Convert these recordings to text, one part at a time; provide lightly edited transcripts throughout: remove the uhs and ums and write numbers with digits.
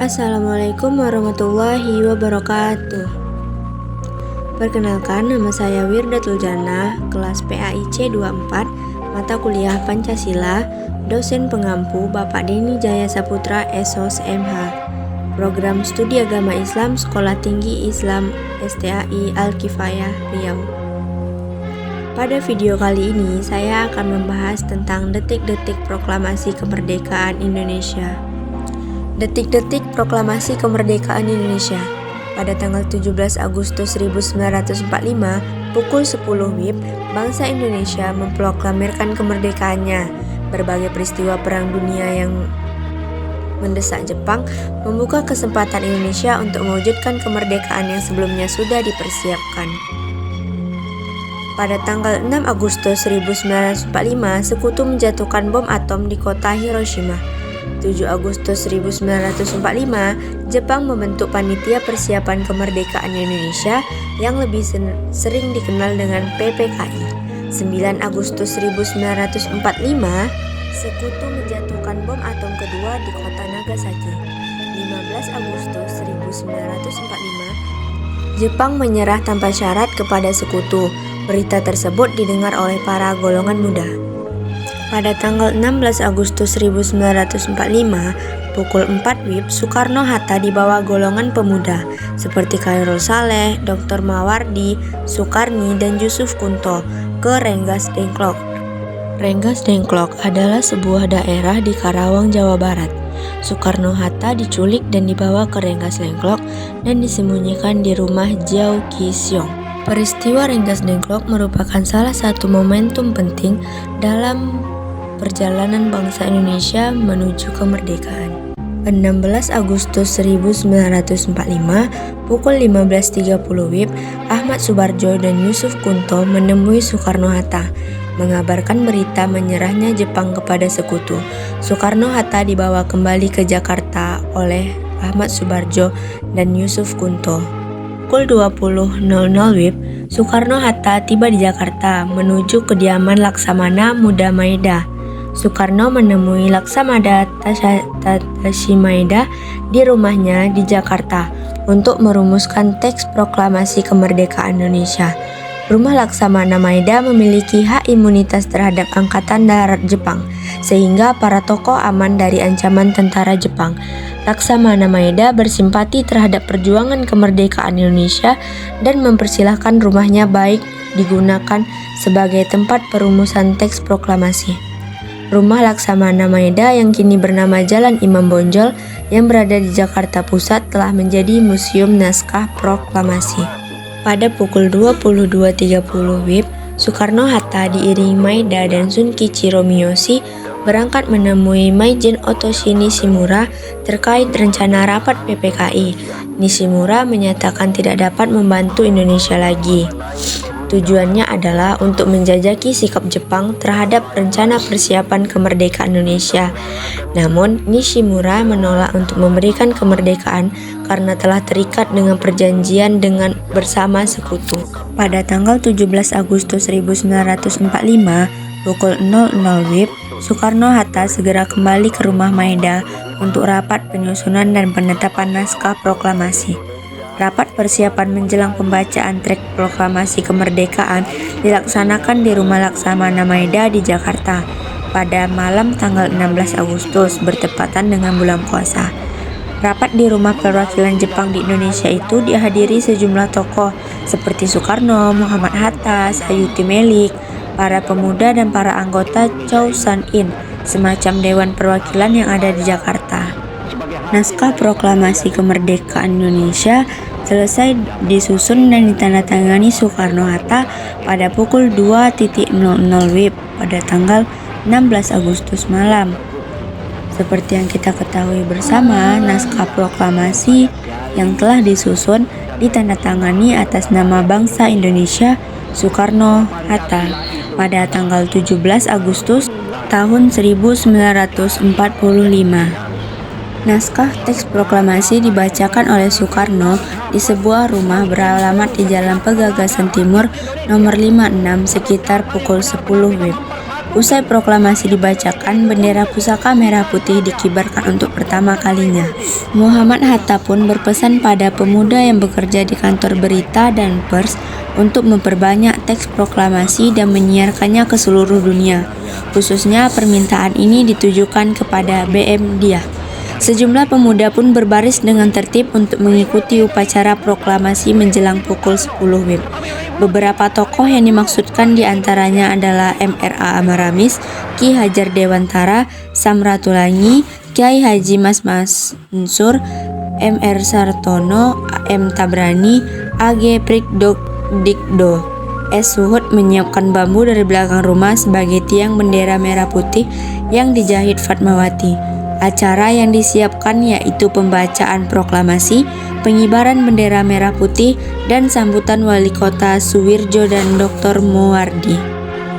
Assalamualaikum warahmatullahi wabarakatuh. Perkenalkan, nama saya Wirdatul Jannah, kelas PAIC 24, mata kuliah Pancasila, dosen pengampu Bapak Denny Jaya Saputra SOS MH, program studi agama Islam Sekolah Tinggi Islam STAI Al-Kifayah Riau. Pada video kali ini, saya akan membahas tentang detik-detik proklamasi kemerdekaan Indonesia. Detik-detik proklamasi kemerdekaan Indonesia. Pada tanggal 17 Agustus 1945, pukul 10 WIB, bangsa Indonesia memproklamirkan kemerdekaannya. Berbagai peristiwa perang dunia yang mendesak Jepang membuka kesempatan Indonesia untuk mewujudkan kemerdekaan yang sebelumnya sudah dipersiapkan. Pada tanggal 6 Agustus 1945, Sekutu menjatuhkan bom atom di kota Hiroshima. 7 Agustus 1945, Jepang membentuk Panitia Persiapan Kemerdekaan Indonesia yang lebih sering dikenal dengan PPKI. 9 Agustus 1945, Sekutu menjatuhkan bom atom kedua di kota Nagasaki. 15 Agustus 1945, Jepang menyerah tanpa syarat kepada Sekutu. Berita tersebut didengar oleh para golongan muda. Pada tanggal 16 Agustus 1945, pukul 4 WIB, Soekarno-Hatta dibawa golongan pemuda seperti Khairul Saleh, Dr. Mawardi, Soekarni, dan Yusuf Kunto ke Rengas Dengklok. Rengas Dengklok adalah sebuah daerah di Karawang, Jawa Barat. Soekarno-Hatta diculik dan dibawa ke Rengas Dengklok dan disembunyikan di rumah Jiao Qi-xiong. Peristiwa Rengas Dengklok merupakan salah satu momentum penting dalam perjalanan bangsa Indonesia menuju kemerdekaan. 16 Agustus 1945, pukul 15.30 WIB, Ahmad Subarjo dan Yusuf Kunto menemui Soekarno-Hatta, mengabarkan berita menyerahnya Jepang kepada Sekutu. Soekarno-Hatta dibawa kembali ke Jakarta oleh Ahmad Subarjo dan Yusuf Kunto. Pukul 20.00 WIB, Soekarno-Hatta tiba di Jakarta menuju kediaman Laksamana Muda Maeda. Soekarno menemui Laksamana Tadashi Maeda di rumahnya di Jakarta untuk merumuskan teks proklamasi kemerdekaan Indonesia. Rumah Laksamana Maeda memiliki hak imunitas terhadap Angkatan Darat Jepang, sehingga para tokoh aman dari ancaman tentara Jepang. Laksamana Maeda bersimpati terhadap perjuangan kemerdekaan Indonesia dan mempersilahkan rumahnya baik digunakan sebagai tempat perumusan teks proklamasi. Rumah Laksamana Maeda yang kini bernama Jalan Imam Bonjol yang berada di Jakarta Pusat telah menjadi Museum Naskah Proklamasi. Pada pukul 22.30 WIB, Soekarno-Hatta diiringi Maeda dan Shunkichiro Miyoshi berangkat menemui Maijen Otoshi Nishimura terkait rencana rapat PPKI. Nishimura menyatakan tidak dapat membantu Indonesia lagi. Tujuannya adalah untuk menjajaki sikap Jepang terhadap rencana persiapan kemerdekaan Indonesia. Namun, Nishimura menolak untuk memberikan kemerdekaan karena telah terikat dengan perjanjian dengan bersama Sekutu. Pada tanggal 17 Agustus 1945, pukul 00 WIB, Soekarno-Hatta segera kembali ke rumah Maeda untuk rapat penyusunan dan penetapan naskah proklamasi. Rapat persiapan menjelang pembacaan teks proklamasi kemerdekaan dilaksanakan di rumah Laksamana Maeda di Jakarta pada malam tanggal 16 Agustus bertepatan dengan bulan puasa. Rapat di rumah perwakilan Jepang di Indonesia itu dihadiri sejumlah tokoh seperti Soekarno, Muhammad Hatta, Sayuti Melik, para pemuda dan para anggota Chow San In, semacam dewan perwakilan yang ada di Jakarta. Naskah proklamasi kemerdekaan Indonesia selesai disusun dan ditandatangani Soekarno-Hatta pada pukul 2.00 WIB pada tanggal 16 Agustus malam. Seperti yang kita ketahui bersama, naskah proklamasi yang telah disusun ditandatangani atas nama bangsa Indonesia Soekarno-Hatta pada tanggal 17 Agustus tahun 1945. Naskah teks proklamasi dibacakan oleh Soekarno di sebuah rumah beralamat di Jalan Pegagasan Timur nomor 56 sekitar pukul 10 WIB. Usai proklamasi dibacakan, bendera pusaka merah putih dikibarkan untuk pertama kalinya. Muhammad Hatta pun berpesan pada pemuda yang bekerja di kantor berita dan pers untuk memperbanyak teks proklamasi dan menyiarkannya ke seluruh dunia. Khususnya permintaan ini ditujukan kepada BM Dia. Sejumlah pemuda pun berbaris dengan tertib untuk mengikuti upacara proklamasi menjelang pukul 10 WIB. Beberapa tokoh yang dimaksudkan diantaranya adalah MRA Amaramis, Ki Hajar Dewantara, Samratulangi, Kiai Haji Mas Mansur, MR Sartono, M Tabrani, AG Prikdok Dikdo. S. Suhud menyiapkan bambu dari belakang rumah sebagai tiang bendera merah putih yang dijahit Fatmawati. Acara yang disiapkan yaitu pembacaan proklamasi, pengibaran bendera merah putih, dan sambutan Wali Kota Suwirjo dan Dr. Mowardi.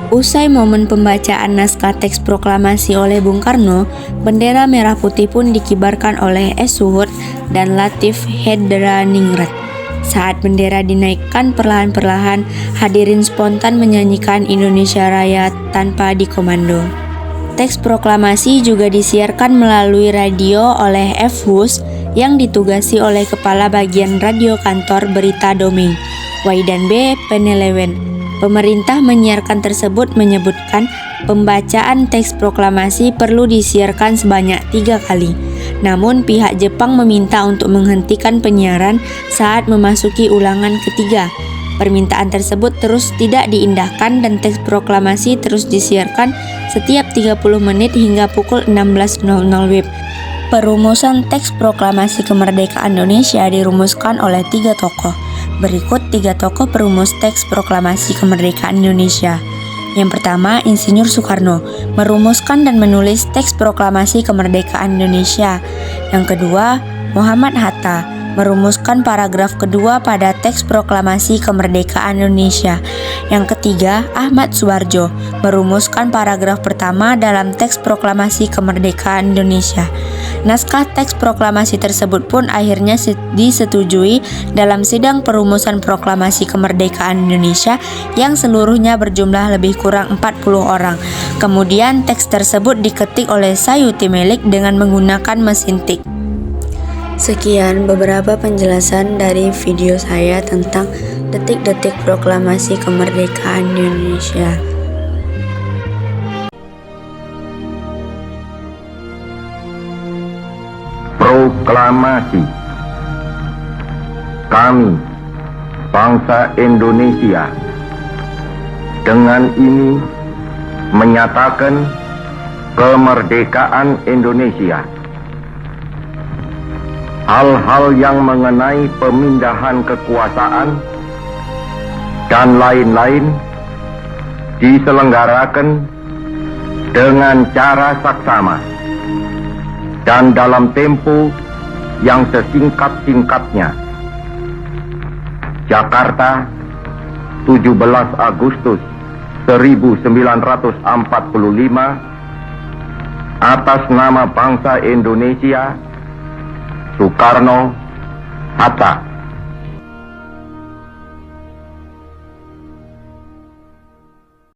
Usai momen pembacaan naskah teks proklamasi oleh Bung Karno, bendera merah putih pun dikibarkan oleh S. Suhud dan Latif Hedraningrat. Saat bendera dinaikkan perlahan-perlahan, hadirin spontan menyanyikan Indonesia Raya tanpa dikomando. Teks proklamasi juga disiarkan melalui radio oleh F. Hus yang ditugasi oleh Kepala Bagian Radio Kantor Berita Domain, Waidan B. Penelewen. Pemerintah menyiarkan tersebut menyebutkan pembacaan teks proklamasi perlu disiarkan sebanyak 3 kali. Namun pihak Jepang meminta untuk menghentikan penyiaran saat memasuki ulangan ketiga. Permintaan tersebut terus tidak diindahkan dan teks proklamasi terus disiarkan setiap 30 menit hingga pukul 16.00 WIB. Perumusan teks proklamasi kemerdekaan Indonesia dirumuskan oleh 3 tokoh. Berikut 3 tokoh perumus teks proklamasi kemerdekaan Indonesia. Yang pertama, Insinyur Soekarno merumuskan dan menulis teks proklamasi kemerdekaan Indonesia. Yang kedua, Muhammad Hatta merumuskan paragraf kedua pada teks proklamasi kemerdekaan Indonesia. Yang ketiga, Ahmad Suwarjo merumuskan paragraf pertama dalam teks proklamasi kemerdekaan Indonesia. Naskah teks proklamasi tersebut pun akhirnya disetujui dalam sidang perumusan proklamasi kemerdekaan Indonesia yang seluruhnya berjumlah lebih kurang 40 orang. Kemudian teks tersebut diketik oleh Sayuti Melik dengan menggunakan mesin tik. Sekian beberapa penjelasan dari video saya tentang detik-detik proklamasi kemerdekaan Indonesia. Proklamasi. Kami, bangsa Indonesia, dengan ini menyatakan kemerdekaan Indonesia. Hal-hal yang mengenai pemindahan kekuasaan dan lain-lain diselenggarakan dengan cara saksama dan dalam tempo yang sesingkat-singkatnya. Jakarta, 17 Agustus 1945, atas nama bangsa Indonesia, Soekarno, Hatta.